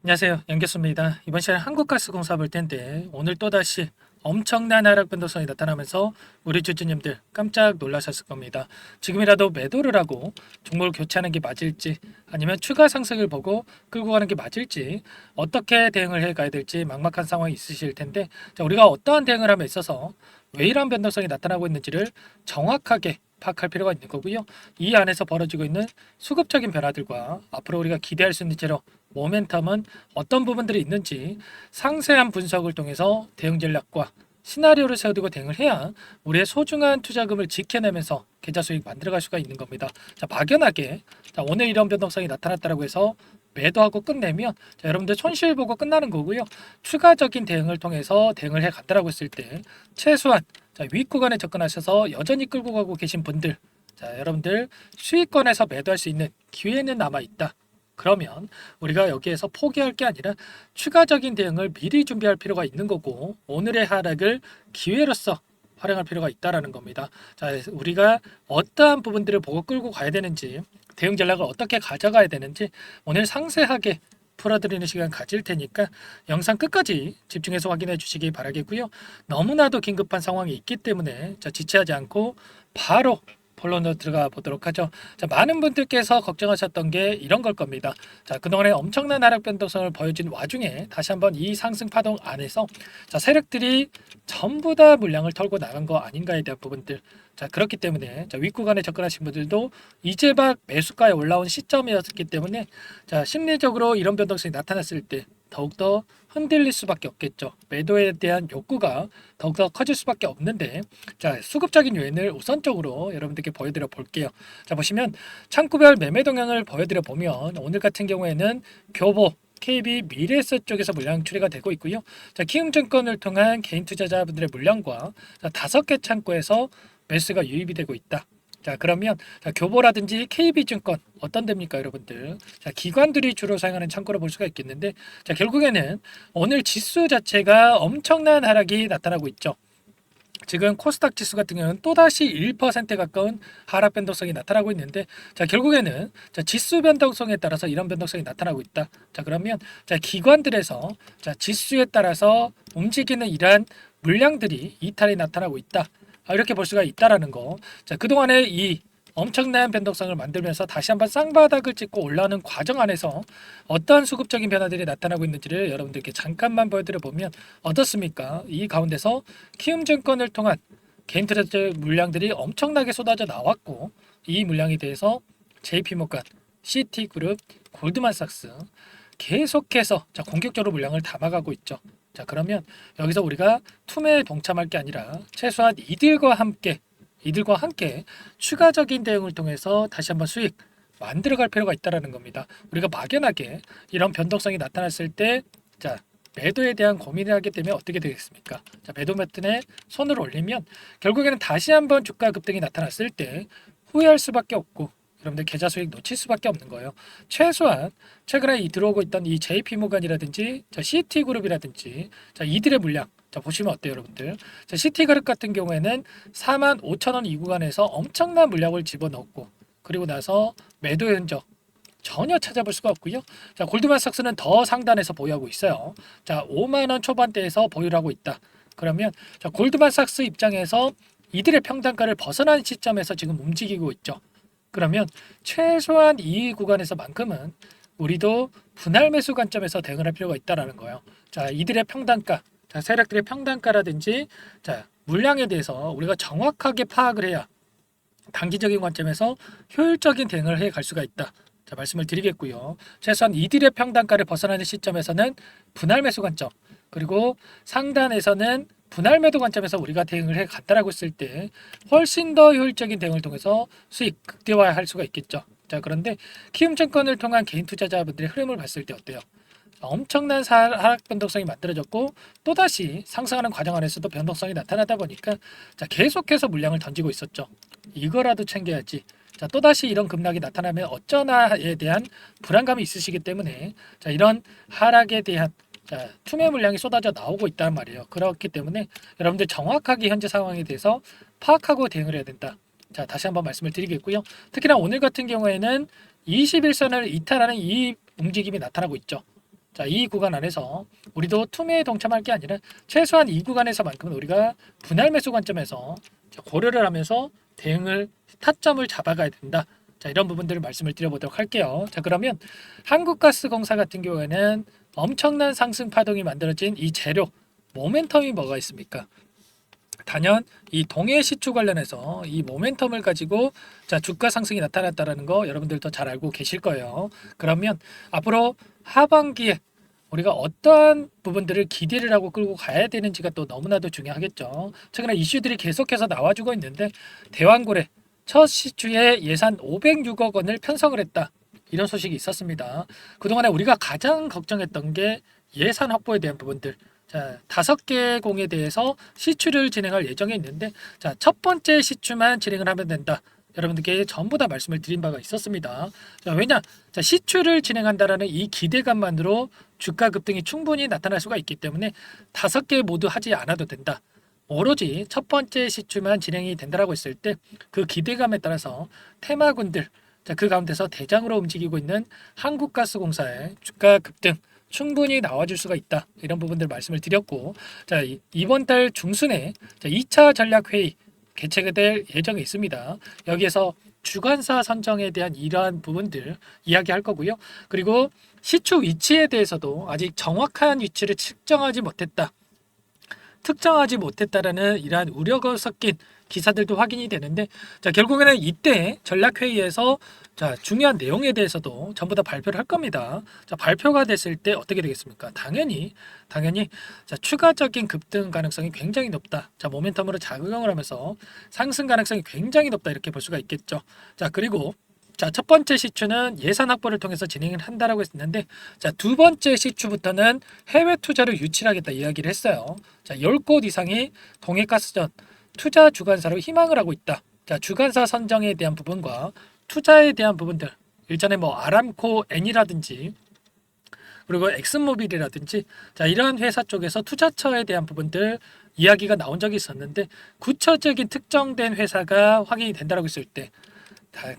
안녕하세요. 연결수입니다. 이번 시간에 한국가스공사 볼 텐데 오늘 또다시 엄청난 하락 변동성이 나타나면서 우리 주주님들 깜짝 놀라셨을 겁니다. 지금이라도 매도를 하고 종목을 교체하는 게 맞을지 아니면 추가 상승을 보고 끌고 가는 게 맞을지 어떻게 대응을 해 가야 될지 막막한 상황이 있으실 텐데 자, 우리가 어떠한 대응을 함에 있어서 왜 이런 변동성이 나타나고 있는지를 정확하게 파악할 필요가 있는 거고요. 이 안에서 벌어지고 있는 수급적인 변화들과 앞으로 우리가 기대할 수 있는 제로 모멘텀은 어떤 부분들이 있는지 상세한 분석을 통해서 대응 전략과 시나리오를 세워두고 대응을 해야 우리의 소중한 투자금을 지켜내면서 계좌 수익 만들어갈 수가 있는 겁니다. 자, 막연하게 오늘 이런 변동성이 나타났다고 해서 매도하고 끝내면 여러분들 손실 보고 끝나는 거고요. 추가적인 대응을 통해서 대응을 해 간다라고 했을 때 최소한 윗 구간에 접근하셔서 여전히 끌고 가고 계신 분들 여러분들 수익권에서 매도할 수 있는 기회는 남아 있다. 그러면 우리가 여기에서 포기할 게 아니라 추가적인 대응을 미리 준비할 필요가 있는 거고 오늘의 하락을 기회로서 활용할 필요가 있다라는 겁니다. 자, 우리가 어떠한 부분들을 보고 끌고 가야 되는지 대응 전략을 어떻게 가져가야 되는지 오늘 상세하게 풀어드리는 시간 가질 테니까 영상 끝까지 집중해서 확인해 주시기 바라겠고요. 너무나도 긴급한 상황이 있기 때문에 지체하지 않고 바로 본론으로 들어가 보도록 하죠. 자, 많은 분들께서 걱정하셨던 게 이런 걸 겁니다. 자, 그동안에 엄청난 하락 변동성을 보여준 와중에 다시 한번 이 상승 파동 안에서 세력들이 전부 다 물량을 털고 나간 거 아닌가에 대한 부분들. 자, 그렇기 때문에 윗구간에 접근하신 분들도 이제 막 매수가에 올라온 시점이었기 때문에 심리적으로 이런 변동성이 나타났을 때 더욱더 흔들릴 수밖에 없겠죠. 매도에 대한 욕구가 더욱더 커질 수밖에 없는데 수급적인 요인을 우선적으로 여러분들께 보여드려 볼게요. 자, 보시면 창구별 매매 동향을 보여드려 보면 오늘 같은 경우에는 교보 KB 미래에셋 쪽에서 물량 추리가 되고 있고요. 키움증권을 통한 개인 투자자분들의 물량과 5개 창구에서 매수가 유입이 되고 있다. 자, 그러면 교보라든지 KB증권 어떤 데입니까, 여러분들? 기관들이 주로 사용하는 창구로 볼 수가 있겠는데 결국에는 오늘 지수 자체가 엄청난 하락이 나타나고 있죠. 지금 코스닥 지수 같은 경우는 또다시 1% 가까운 하락 변동성이 나타나고 있는데 결국에는 지수 변동성에 따라서 이런 변동성이 나타나고 있다. 자, 그러면 기관들에서 지수에 따라서 움직이는 이러한 물량들이 이탈이 나타나고 있다. 이렇게 볼 수가 있다라는 거. 그동안에 이 엄청난 변동성을 만들면서 다시 한번 쌍바닥을 찍고 올라오는 과정 안에서 어떠한 수급적인 변화들이 나타나고 있는지를 여러분들께 잠깐만 보여드려 보면 어떻습니까? 이 가운데서 키움증권을 통한 개인 트레이더 물량들이 엄청나게 쏟아져 나왔고 이 물량에 대해서 JP모간, CT그룹, 골드만삭스 계속해서 공격적으로 물량을 담아가고 있죠. 자, 그러면 여기서 우리가 투매에 동참할 게 아니라 최소한 이들과 함께 추가적인 대응을 통해서 다시 한번 수익 만들어갈 필요가 있다라는 겁니다. 우리가 막연하게 이런 변동성이 나타났을 때 매도에 대한 고민을 하기 때문에 어떻게 되겠습니까? 매도 버튼에 손을 올리면 결국에는 다시 한번 주가 급등이 나타났을 때 후회할 수밖에 없고 여러분들 계좌 수익 놓칠 수밖에 없는 거예요. 최소한 최근에 들어오고 있던 이 JP모간이라든지 CT그룹이라든지 이들의 물량 보시면 어때요, 여러분들? CT그룹 같은 경우에는 45,000원 이 구간에서 엄청난 물량을 집어넣었고 그리고 나서 매도 현적 전혀 찾아볼 수가 없고요. 골드만삭스는 더 상단에서 보유하고 있어요. 5만 원 초반대에서 보유를 하고 있다. 그러면 골드만삭스 입장에서 이들의 평단가를 벗어난 시점에서 지금 움직이고 있죠. 그러면 최소한 이 구간에서만큼은 우리도 분할 매수 관점에서 대응을 할 필요가 있다라는 거예요. 이들의 평단가, 세력들의 평단가라든지 물량에 대해서 우리가 정확하게 파악을 해야 단기적인 관점에서 효율적인 대응을 해 갈 수가 있다. 말씀을 드리겠고요. 최소한 이들의 평단가를 벗어나는 시점에서는 분할 매수 관점, 그리고 상단에서는 분할 매도 관점에서 우리가 대응을 해 갔다라고 했을 때 훨씬 더 효율적인 대응을 통해서 수익 극대화할 수가 있겠죠. 그런데 키움증권을 통한 개인 투자자분들의 흐름을 봤을 때 어때요? 엄청난 하락 변동성이 만들어졌고 또다시 상승하는 과정 안에서도 변동성이 나타나다 보니까 계속해서 물량을 던지고 있었죠. 이거라도 챙겨야지. 또다시 이런 급락이 나타나면 어쩌나에 대한 불안감이 있으시기 때문에 이런 하락에 대한 투매 물량이 쏟아져 나오고 있단 말이에요. 그렇기 때문에 여러분들 정확하게 현재 상황에 대해서 파악하고 대응을 해야 된다. 다시 한번 말씀을 드리겠고요. 특히나 오늘 같은 경우에는 21선을 이탈하는 이 움직임이 나타나고 있죠. 자, 이 구간 안에서 우리도 투매에 동참할 게 아니라 최소한 이 구간에서만큼은 우리가 분할 매수 관점에서 고려를 하면서 대응을 타점을 잡아가야 된다. 자, 이런 부분들을 말씀을 드려보도록 할게요. 자, 그러면 한국가스공사 같은 경우에는 엄청난 상승 파동이 만들어진 이 재료 모멘텀이 뭐가 있습니까? 단연 이 동해 시추 관련해서 이 모멘텀을 가지고 자 주가 상승이 나타났다라는 거 여러분들도 잘 알고 계실 거예요. 그러면 앞으로 하반기에 우리가 어떠한 부분들을 기대를 하고 끌고 가야 되는지가 또 너무나도 중요하겠죠. 최근에 이슈들이 계속해서 나와주고 있는데 대왕고래 첫 시추에 예산 506억 원을 편성을 했다. 이런 소식이 있었습니다. 그동안에 우리가 가장 걱정했던 게 예산 확보에 대한 부분들. 자, 5개 공에 대해서 시추를 진행할 예정에 있는데 자, 첫 번째 시추만 진행을 하면 된다. 여러분들께 전부 다 말씀을 드린 바가 있었습니다. 자, 왜냐? 자, 시추를 진행한다라는 이 기대감만으로 주가 급등이 충분히 나타날 수가 있기 때문에 5개 모두 하지 않아도 된다. 오로지 첫 번째 시추만 진행이 된다라고 했을 때 그 기대감에 따라서 테마군들 자, 그 가운데서 대장으로 움직이고 있는 한국가스공사의 주가 급등 충분히 나와줄 수가 있다. 이런 부분들 말씀을 드렸고 자, 이번 달 중순에 2차 전략회의 개최가 될 예정이 있습니다. 여기에서 주관사 선정에 대한 이러한 부분들 이야기할 거고요. 그리고 시추 위치에 대해서도 아직 정확한 위치를 특정하지 못했다라는 이러한 우려가 섞인 기사들도 확인이 되는데 자 결국에는 이때 전략회의에서 자 중요한 내용에 대해서도 전부 다 발표를 할 겁니다. 자 발표가 됐을 때 어떻게 되겠습니까? 당연히 자 추가적인 급등 가능성이 굉장히 높다. 자 모멘텀으로 작용을 하면서 상승 가능성이 굉장히 높다 이렇게 볼 수가 있겠죠. 자 그리고 자, 첫 번째 시추는 예산 확보를 통해서 진행을 한다라고 했는데 자, 두 번째 시추부터는 해외 투자를 유치하겠다 이야기를 했어요. 자, 10곳 이상이 동해가스전 투자 주관사로 희망을 하고 있다. 자, 주관사 선정에 대한 부분과 투자에 대한 부분들 일전에 뭐 아람코 N이라든지 그리고 엑슨모빌이라든지 자, 이러한 회사 쪽에서 투자처에 대한 부분들 이야기가 나온 적이 있었는데 구체적인 특정된 회사가 확인이 된다라고 했을 때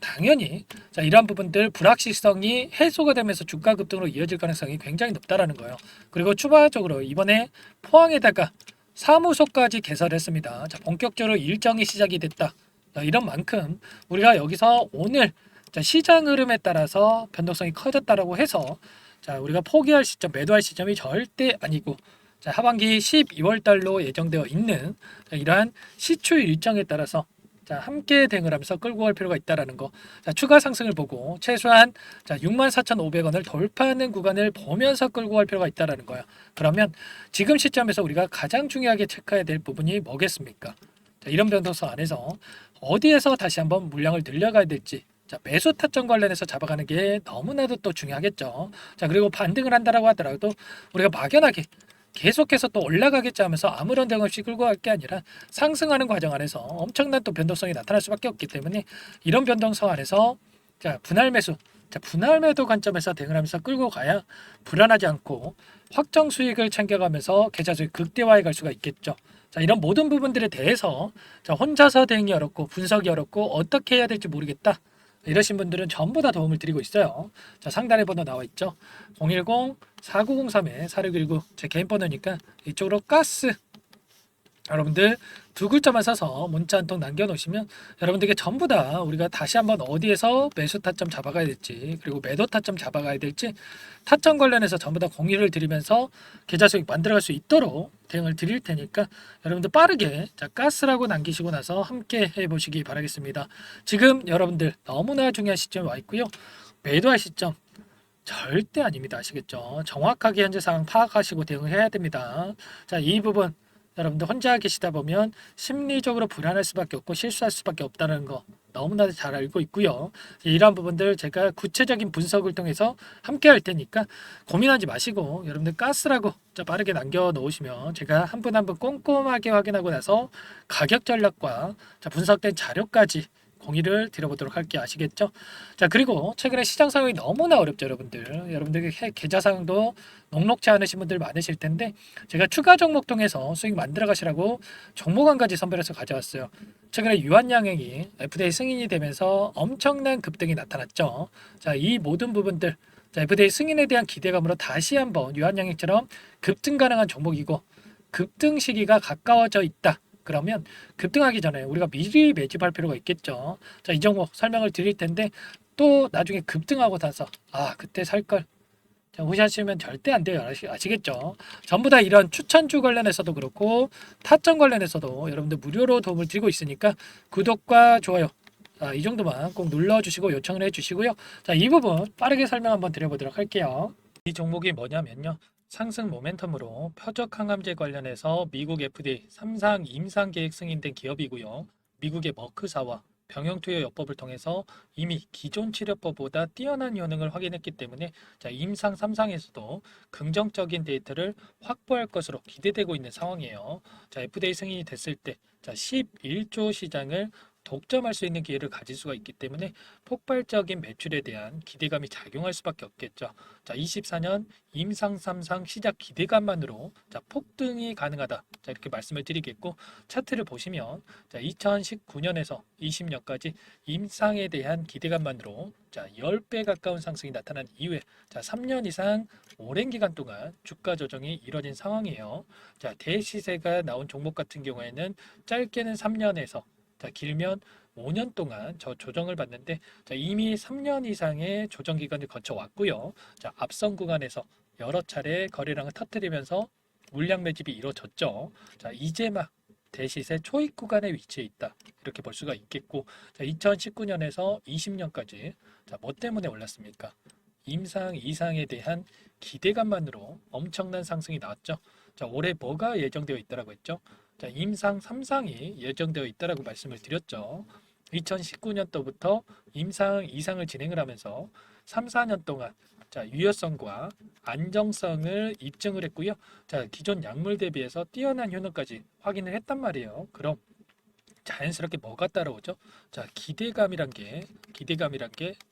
당연히 자 이러한 부분들 불확실성이 해소가 되면서 주가 급등으로 이어질 가능성이 굉장히 높다라는 거예요. 그리고 추가적으로 이번에 포항에다가 사무소까지 개설했습니다. 자 본격적으로 일정이 시작이 됐다. 자, 이런 만큼 우리가 여기서 오늘 자, 시장 흐름에 따라서 변동성이 커졌다라고 해서 자 우리가 포기할 시점, 매도할 시점이 절대 아니고 자 하반기 12월 달로 예정되어 있는 자, 이러한 시추 일정에 따라서 자, 함께 대응을 하면서 끌고 갈 필요가 있다라는 거. 자, 추가 상승을 보고 최소한 자, 64,500원을 돌파하는 구간을 보면서 끌고 갈 필요가 있다라는 거야. 그러면 지금 시점에서 우리가 가장 중요하게 체크해야 될 부분이 뭐겠습니까? 자, 이런 변동성 안에서 어디에서 다시 한번 물량을 늘려가야 될지 자, 매수 타점 관련해서 잡아가는 게 너무나도 또 중요하겠죠. 자, 그리고 반등을 한다라고 하더라도 우리가 막연하게 계속해서 또 올라가겠지 하면서 아무런 대응 없이 끌고 갈 게 아니라 상승하는 과정 안에서 엄청난 또 변동성이 나타날 수밖에 없기 때문에 이런 변동성 안에서 자 분할 매수 분할 매도 관점에서 대응을 하면서 끌고 가야 불안하지 않고 확정 수익을 챙겨가면서 계좌 수익 극대화해 갈 수가 있겠죠. 자 이런 모든 부분들에 대해서 자 혼자서 대응이 어렵고 분석이 어렵고 어떻게 해야 될지 모르겠다. 이러신 분들은 전부 다 도움을 드리고 있어요. 자, 상단에 번호 나와 있죠. 010-4903-4619 제 개인 번호니까 이쪽으로 가스 여러분들 두 글자만 써서 문자 한 통 남겨놓으시면 여러분들께 전부 다 우리가 다시 한번 어디에서 매수 타점 잡아가야 될지 그리고 매도 타점 잡아가야 될지 타점 관련해서 전부 다 공유를 드리면서 계좌 수익 만들어갈 수 있도록 대응을 드릴 테니까 여러분들 빠르게 자 가스라고 남기시고 나서 함께 해보시기 바라겠습니다. 지금 여러분들 너무나 중요한 시점에 와 있고요. 매도할 시점 절대 아닙니다. 아시겠죠? 정확하게 현재 상황 파악하시고 대응을 해야 됩니다. 자, 이 부분 여러분들 혼자 계시다 보면 심리적으로 불안할 수밖에 없고 실수할 수밖에 없다는 거 너무나 잘 알고 있고요. 이러한 부분들 제가 구체적인 분석을 통해서 함께 할 테니까 고민하지 마시고 여러분들 가스라고 빠르게 남겨 놓으시면 제가 한 분 한 분 꼼꼼하게 확인하고 나서 가격 전략과 분석된 자료까지 공유를 드려보도록 할게요. 아시겠죠? 자 그리고 최근에 시장 상황이 너무나 어렵죠. 여러분들 계좌 상황도 녹록지 않으신 분들 많으실 텐데 제가 추가 종목 통해서 수익 만들어 가시라고 종목 한 가지 선별해서 가져왔어요. 최근에 유한양행이 FDA 승인이 되면서 엄청난 급등이 나타났죠. 자 이 모든 부분들 자, FDA 승인에 대한 기대감으로 다시 한번 유한양액처럼 급등 가능한 종목이고 급등 시기가 가까워져 있다. 그러면 급등하기 전에 우리가 미리 매집할 필요가 있겠죠. 자, 이 종목 설명을 드릴 텐데 또 나중에 급등하고 나서 그때 살 걸. 자, 무시하시면 절대 안 돼요. 아시겠죠? 전부 다 이런 추천주 관련해서도 그렇고 타점 관련해서도 여러분들 무료로 도움을 드리고 있으니까 구독과 좋아요 이 정도만 꼭 눌러주시고 요청을 해주시고요. 자, 이 부분 빠르게 설명 한번 드려보도록 할게요. 이 종목이 뭐냐면요. 상승 모멘텀으로 표적 항암제 관련해서 미국 FDA 3상 임상 계획 승인된 기업이고요. 미국의 머크사와 병용투여요법을 통해서 이미 기존 치료법보다 뛰어난 효능을 확인했기 때문에 자, 임상 3상에서도 긍정적인 데이터를 확보할 것으로 기대되고 있는 상황이에요. 자, FDA 승인이 됐을 때 자, 11조 시장을 독점할 수 있는 기회를 가질 수가 있기 때문에 폭발적인 매출에 대한 기대감이 작용할 수밖에 없겠죠. 자, 24년 임상 3상 시작 기대감만으로 자, 폭등이 가능하다. 자, 이렇게 말씀을 드리겠고 차트를 보시면 자, 2019년에서 20년까지 임상에 대한 기대감만으로 자, 10배 가까운 상승이 나타난 이후에 자, 3년 이상 오랜 기간 동안 주가 조정이 이뤄진 상황이에요. 자, 대시세가 나온 종목 같은 경우에는 짧게는 3년에서 자, 길면 5년 동안 저 조정을 받는데 자, 이미 3년 이상의 조정 기간을 거쳐 왔고요. 자, 앞선 구간에서 여러 차례 거래량을 터뜨리면서 물량 매집이 이루어졌죠. 자, 이제 막 대시세 초입 구간에 위치해 있다. 이렇게 볼 수가 있겠고 자, 2019년에서 20년까지 자, 뭐 때문에 올랐습니까? 임상 이상에 대한 기대감만으로 엄청난 상승이 나왔죠. 자, 올해 뭐가 예정되어 있다라고 했죠? 자, 임상 3상이 예정되어 있다라고 말씀을 드렸죠. 2019년도부터 임상 2상을 진행을 하면서 3, 4년 동안 자, 유효성과 안정성을 입증을 했고요. 자, 기존 약물 대비해서 뛰어난 효능까지 확인을 했단 말이에요. 그럼 자연스럽게 뭐가 따라오죠? 자, 기대감이란 게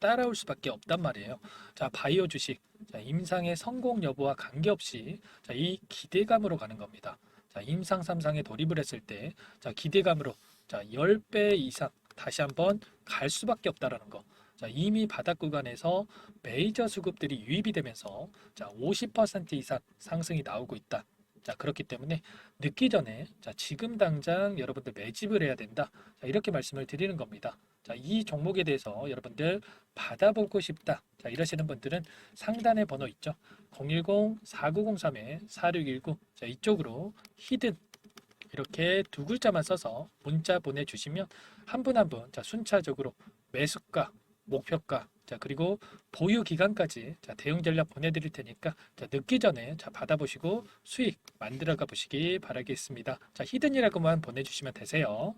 따라올 수밖에 없단 말이에요. 자, 바이오 주식, 자, 임상의 성공 여부와 관계없이 자, 이 기대감으로 가는 겁니다. 자, 임상 3상에 돌입을 했을 때, 자, 기대감으로 자, 10배 이상 다시 한번 갈 수밖에 없다라는 거. 자, 이미 바닥 구간에서 메이저 수급들이 유입이 되면서 자, 50% 이상 상승이 나오고 있다. 자, 그렇기 때문에 늦기 전에 자, 지금 당장 여러분들 매집을 해야 된다. 자, 이렇게 말씀을 드리는 겁니다. 자, 이 종목에 대해서 여러분들 받아보고 싶다. 자, 이러시는 분들은 상단에 번호 있죠. 010-4903-4619. 자, 이쪽으로 히든 이렇게 두 글자만 써서 문자 보내주시면 한 분 한 분 자, 순차적으로 매수가, 목표가, 자, 그리고 보유 기간까지 자, 대응 전략 보내드릴 테니까 자, 늦기 전에 자, 받아보시고 수익 만들어가 보시기 바라겠습니다. 자, 히든이라고만 보내주시면 되세요.